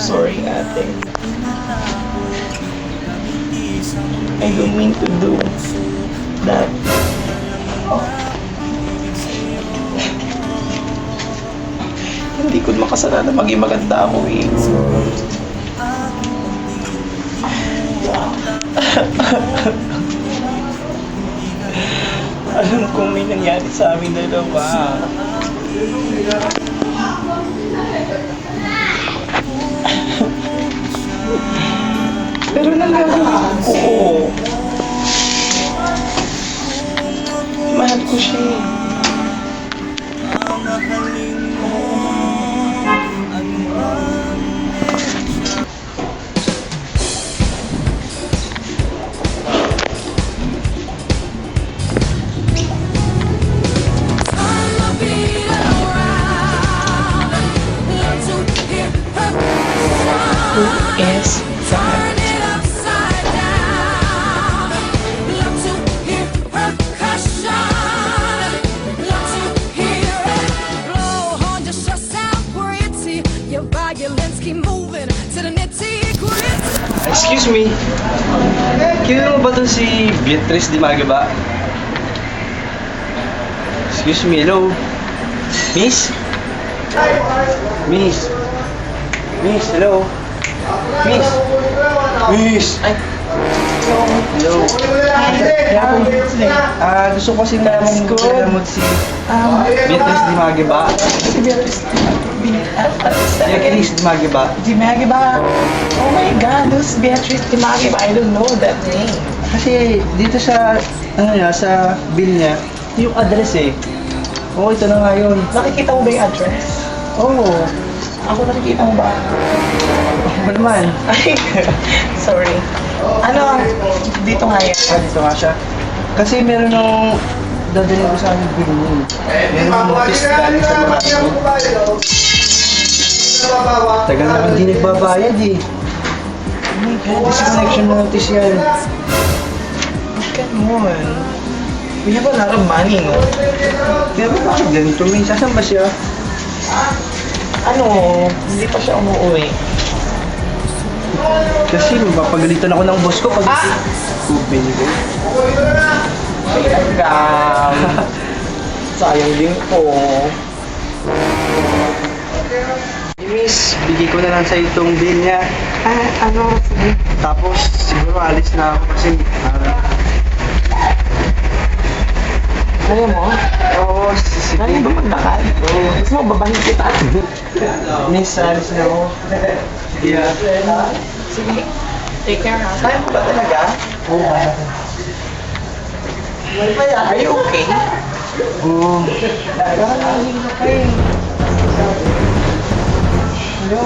sorry, ate. I don't mean to do that. Hindi ko makasalanan na maging maganda ako eh. Alam kong may nangyari sa amin dalawa. Pero nagagawin ko. Mahal ko siya eh. Who is that? Excuse me. Kilala mo ba to si Beatrice Di Magaba? Excuse me, hello? Miss? Miss? Miss, hello? Miss? Miss? Ay. Hello? Gusto ko kasi namin mo si Beatrice Di Magaba. Si Beatrice Beatrice Di Magaba. Di Magiba. Oh my God, who's Beatrice Di Magiba? I don't know that name. Kasi dito sa, sa bill niya, yung address eh. Oo, ito na nga yun. Nakikita mo ba yung address? Oo. Ako nakikita mo ba? Ano naman? Ay, sorry. Ano, dito nga yan. Dito nga siya. Kasi meron nung dadalhin ko sa amin bill niya. Meron nung notice galing sa mga ito. Tagal naman di nagbabayad eh. Oh my God, disconnection notice yan. Come on. We have a lot of money, no? Pero bakit ganito? May saan ba siya? Ano, hindi pa siya umuwi. Kasi mapapagalitan ako ng boss ko pag binigay. Pinagam. Sayang din po. Miss, bigay ko na lang sa itong bill niya. Ano? Sige. Tapos siguro alis na ako kasi Kaya mo? oo, Kaya ba maglakad? Oo. Gusto mo, babahin kita. Miss, alis na ako. Yeah. Sige. Take care ha. Kaya mo ba talaga? Oo. Are you okay? Oo. Parang nahihilo ka eh. Hello?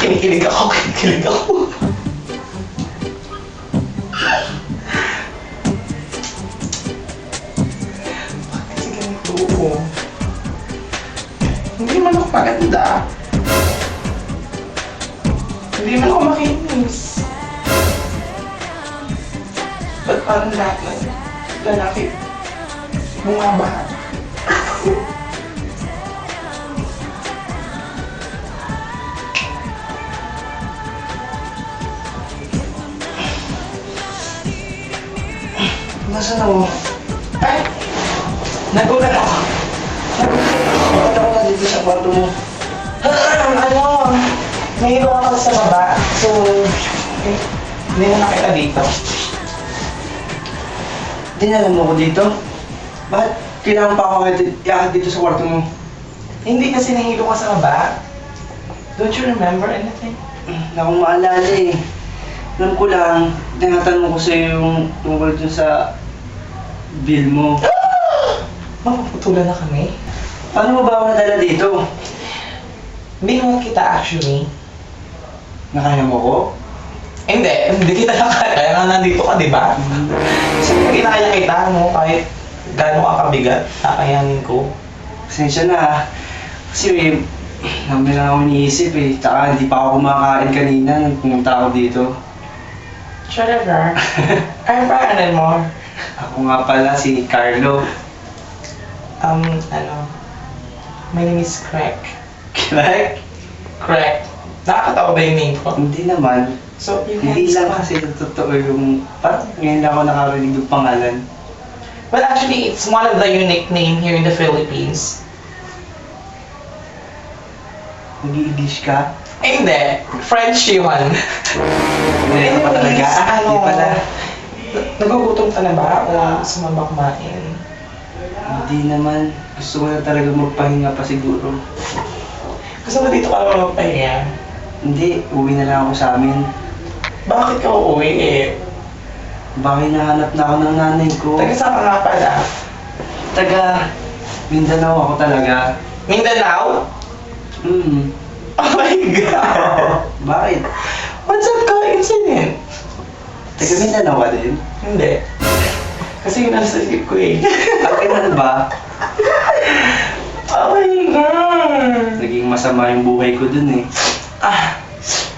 Kinikilig ako, kinikilig ako. Bakit kasi ganito? Hindi man ako maganda. Hindi man ako makinis. Ba't parang lahat ng lalaki bumabahan? Nasaan ako? Ay! Nagulat ako. Bakit ako na dito sa kwarto mo? Ano? Mahiro ako sa baba. So, hindi mo nakita dito. Dinalan mo ko dito? Bakit kailangan pa ako iakit dito sa kwarto mo? Hindi kasi nahilo ka sa baba. Don't you remember anything? Hindi akong maalala eh. Alam ko lang, tinatanong ko sa'yo yung tungkol dun sa bill mo. Mapuputulan na kami. Paano mo ba ako nadala dito? Binuhat kita actually. Nakaya mo ko? Hindi kita nakaya. Kaya nga nandito ka, di ba? Kinaya kita, no? Kahit gano'n ka kabigat, kakayanin ko. Pasensya na ha. Kasi namin lang ako iniisip eh. Tsaka hindi pa ako kumakain kanina nung pumunta ako dito. Sugar. Ano ba, ano mo? Ako nga pala si Carlo. My name is Crack. Correct? Crack. Nakakatawa ba yung name ko? Hindi naman. So, yung Hindi hands lang ko. kasi totoo yung... Parang ngayon lang ako nakarinig ng pangalan. Well, actually, it's one of the unique name here in the Philippines. Nag-i-English ka? Eh, hindi. French yun. Hindi ka pa talaga. Hindi pala. Nagugutom ka na ba o sumabak kumain? Hindi naman. Gusto ko na talaga magpahinga pa siguro. Gusto mo dito ka naman magpahinga? Hindi, uwi na lang ako sa amin. Bakit ka uuwi eh? Baka hinahanap na ako ng nanay ko. Taga saan ka nga pala? Taga Mindanao ako talaga. Mindanao? Oh my God! Bakit? What's that coincidence? Taga Mindanao ka din? Hindi. Kasi yun ang sasip ko eh. Akin ba? Oh my God! Naging masama yung buhay ko dun eh.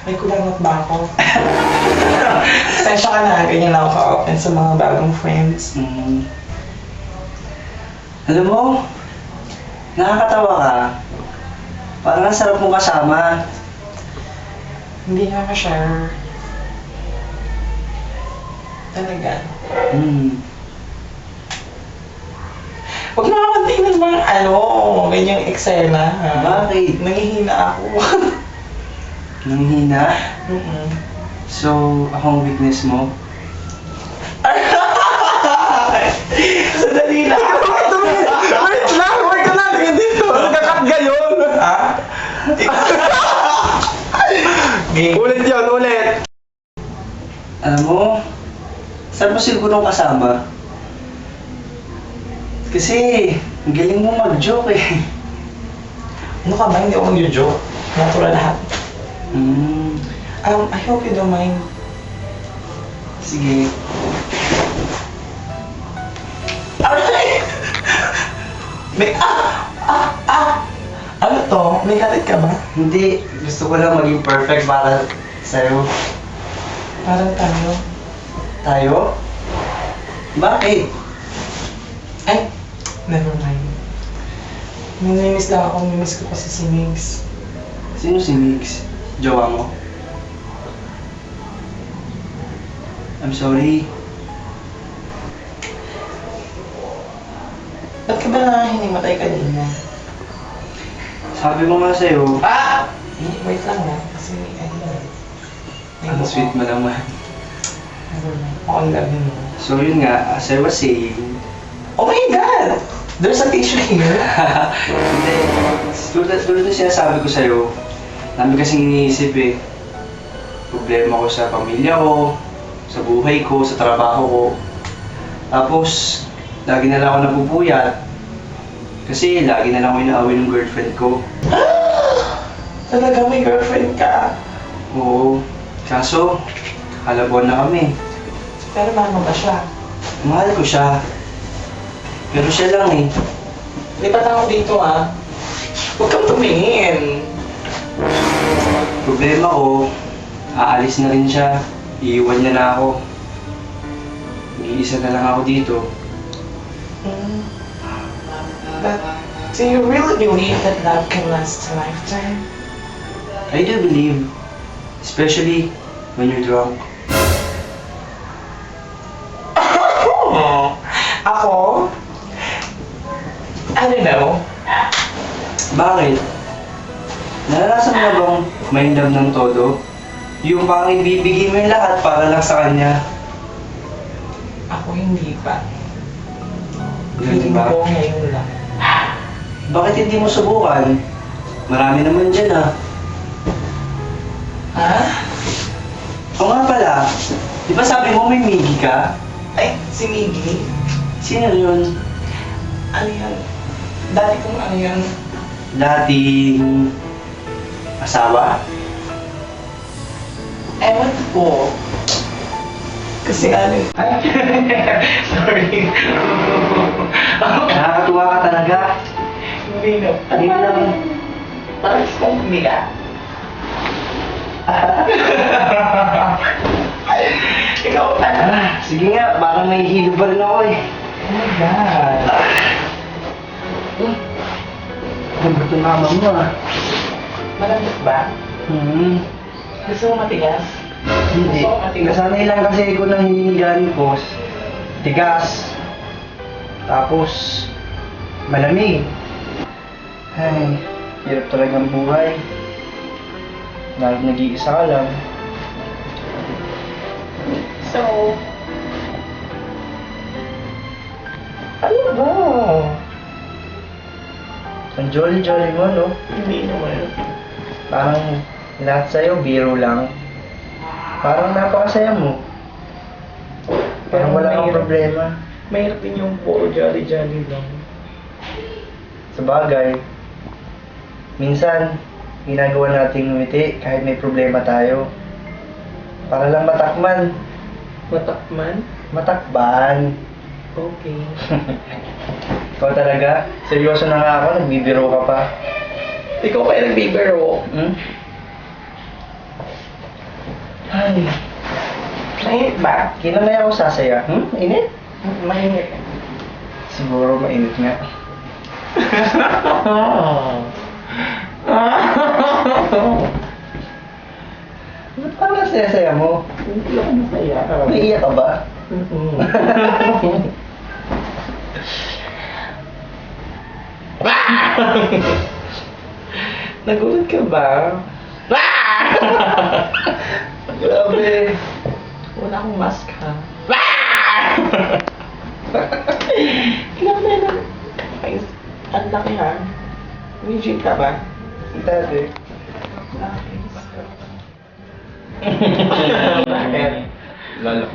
May kulangot ba ako? Pasensya ka na, ganyan na ako ka-open sa mga bagong friends. Alam mo, nakakatawa ka. Parang ang sarap mong kasama. Hindi nga ma-share. Talaga. Huwag mo akong tingnan mga ganyang eksena. Ha? Bakit? Nangihina ako. Nanghina? So, akong weakness mo? Sandali lang. Wait lang! Wait ka lang! Hindi to! Nagkakat gayon! Ha? Game. Ulit yun, ulit! Alam mo, saan mo siguro kasama? Kasi, ang galing mo mag-joke eh. Ano ka ba? Hindi ako mag-joke. Natural lahat. I hope you don't mind. Sige. Aray! May, Ano to? May katit ka ba? Hindi, gusto ko lang maging perfect para sa'yo. Parang tayo. Tayo? Bakit? Ay, never mind. Namimiss lang ako. Namimiss ko kasi si Migs. Sino si Mix? Jowa mo? I'm sorry. Ba't ka ba hinimatay kanina? Sabi mo nga sa'yo, Wait lang na. Kasi, ang sweet mo naman. Never mind. Ako ang love mo. So yun nga, as I was saying, Oh my God! There's a tissue here. hindi, tulad na sinasabi ko sa'yo, dami kasing iniisip eh. Problema ko sa pamilya ko, sa buhay ko, sa trabaho ko. Tapos, lagi na lang ako napupuyat. Kasi lagi na lang ako inaaway ng girlfriend ko. Talaga may girlfriend ka. Oo, kaso, kalabuan na kami. Pero mahal mo ba siya? Mahal ko siya. Pero siya lang eh. Lipat ako dito Huwag kang tumingin. Problema ko, aalis na rin siya. Iiwan niya na ako. Iisa na lang ako dito. But, do you really believe that love can last a lifetime? I do believe, especially when you're drunk. Ako? I don't know. Bakit? Naranasan mo na bang may love ng todo? Yung parang ibibigay mo yung lahat para lang sa kanya. Ako hindi pa. Hindi Feeling ba? ko ngayon lang. Bakit hindi mo subukan? Marami naman dyan Ha? O nga pala, di ba sabi mo may migi ka? Ay, si Miggy. Sino yun? Ano yan? Dati kong ano yan? Dating asawa? Ewan ko. Kasi ano, sorry. Nakakatuwa ka talaga. Hindi na. Hindi lang. Parang hindi ka. Ikaw Sige nga, parang may hilo pa rin ako eh. Oh my God. Ganda ito mama mo ah. Malamig ba? Gusto mo matigas? Hindi. Gusto ko matigas. Nasanay lang kasi ko ng hinihigaan ko. Tigas. Tapos, malamig. Ay, hirap talagang buhay. Dahil nag-iisa ka lang. So, ano ba? Ang jolly-jolly mo, no? Hindi naman. Parang lahat sa'yo, biro lang. Parang napakasaya mo. Parang wala kang problema. Mahirap din yung puro jolly-jolly lang. Sa bagay, minsan, ginagawa nating ngumiti kahit may problema tayo. Para lang matakman. Matakman? Matakban. Okay. Ikaw talaga? Seryoso na nga ako, nagbibiro ka pa. Ikaw kaya nagbibiro? Hmm? Ay, Mainit ba? kailan na ako sasaya? Init? Mainit. Siguro mainit nga. Ba't parang saya-saya mo? Hindi ako masaya. Naiiyak ka ba? Nagulat ka ba? Grabe. Wala akong mask ha. Grabe na. Ay, ang laki ha. May gym ka ba? Dati. Bakit? Lalo.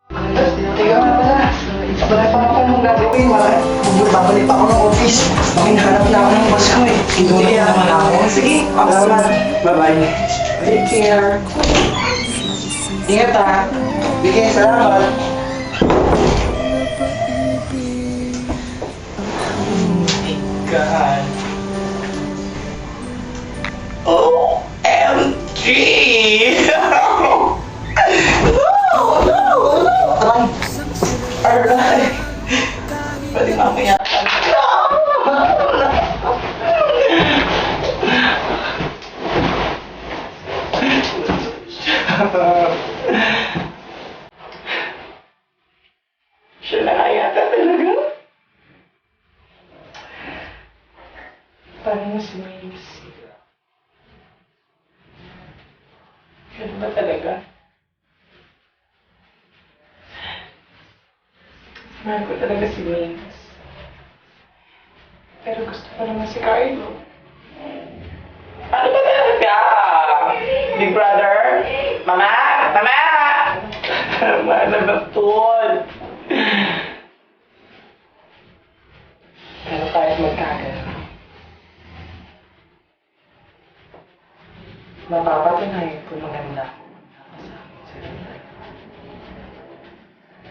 Teka nga pala. Wala pa akong gagawin. Babalik pa ako ng office. Hinahanap na ako ng boss ko eh. Hindi naman ako. Sige, Salamat. Bye-bye. take care. Ingat ha. Sige, salamat. God. OMG! Aray! Pwede mamaya ka. Siya na nga yata talaga. Parang mas manis. Ganun ba talaga? Mahal ko talaga si Mains. Pero gusto ko naman si Carlo. Ano ba talaga? Big brother? Mama? Mama! Malabaptol. Pero kahit magkagano, mapapatunayan ko maganda ako nakasama sa buhay.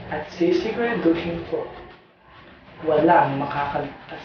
At sisiguraduhin ko, walang makakaligtas